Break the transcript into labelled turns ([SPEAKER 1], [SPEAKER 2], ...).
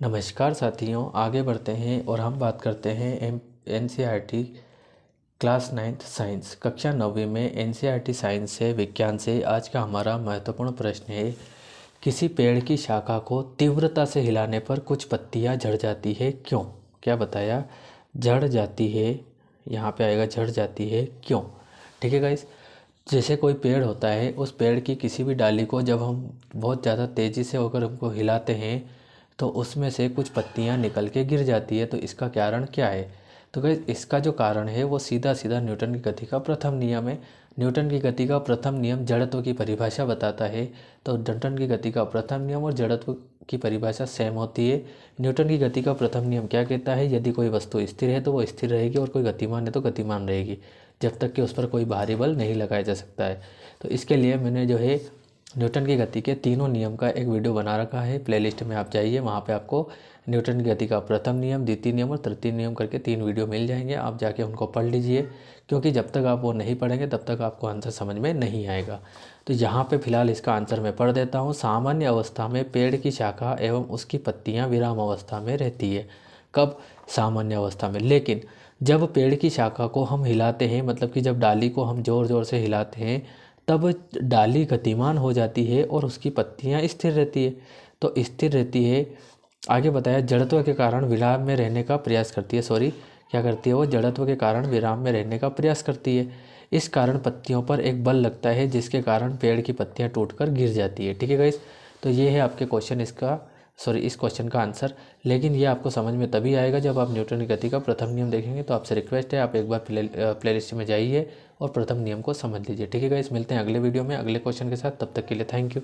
[SPEAKER 1] नमस्कार साथियों, आगे बढ़ते हैं और हम बात करते हैं एनसीईआरटी क्लास 9th साइंस कक्षा 9वीं में एनसीईआरटी साइंस से विज्ञान से आज का हमारा महत्वपूर्ण प्रश्न है। किसी पेड़ की शाखा को तीव्रता से हिलाने पर कुछ पत्तियां झड़ जाती है, क्यों? क्या बताया? झड़ जाती है, यहाँ पे आएगा झड़ जाती है क्यों। ठीक है गाइस, जैसे कोई पेड़ होता है, उस पेड़ की किसी भी डाली को जब हम बहुत ज़्यादा तेज़ी से होकर हमको हिलाते हैं तो उसमें से कुछ पत्तियां निकल के गिर जाती है। तो इसका कारण क्या है? तो गाइस, इसका जो कारण है वो सीधा सीधा न्यूटन की गति का प्रथम नियम है। न्यूटन की गति का प्रथम नियम जड़त्व की परिभाषा बताता है। तो न्यूटन की गति का प्रथम नियम और जड़त्व की परिभाषा सेम होती है। न्यूटन की गति का प्रथम नियम क्या कहता है? यदि कोई वस्तु स्थिर है तो वो स्थिर रहेगी और कोई गतिमान है तो गतिमान रहेगी, जब तक कि उस पर कोई बाहरी बल नहीं लगाया जा सकता है। तो इसके लिए मैंने जो है न्यूटन की गति के तीनों नियम का एक वीडियो बना रखा है। प्लेलिस्ट में आप जाइए, वहाँ पे आपको न्यूटन की गति का प्रथम नियम, द्वितीय नियम और तृतीय नियम करके 3 वीडियो मिल जाएंगे। आप जाके उनको पढ़ लीजिए, क्योंकि जब तक आप वो नहीं पढ़ेंगे तब तक आपको आंसर समझ में नहीं आएगा। तो यहाँ पे फिलहाल इसका आंसर मैं पढ़ देता हूँ। सामान्य अवस्था में पेड़ की शाखा एवं उसकी पत्तियाँ विराम अवस्था में रहती है। कब? सामान्य अवस्था में। लेकिन जब पेड़ की शाखा को हम हिलाते हैं, मतलब कि जब डाली को हम ज़ोर ज़ोर से हिलाते हैं, तब डाली गतिमान हो जाती है और उसकी पत्तियां स्थिर रहती है। तो स्थिर रहती है। आगे बताया, जड़त्व के कारण विराम में रहने का प्रयास करती है। क्या करती है? वो जड़त्व के कारण विराम में रहने का प्रयास करती है। इस कारण पत्तियों पर एक बल लगता है, जिसके कारण पेड़ की पत्तियां टूटकर गिर जाती है। ठीक है गाइस, तो ये है आपके क्वेश्चन इस क्वेश्चन का आंसर। लेकिन ये आपको समझ में तभी आएगा जब आप न्यूटन की गति का प्रथम नियम देखेंगे। तो आपसे रिक्वेस्ट है, आप एक बार प्लेलिस्ट में जाइए और प्रथम नियम को समझ लीजिए। ठीक है गाइस, मिलते हैं अगले वीडियो में अगले क्वेश्चन के साथ। तब तक के लिए थैंक यू।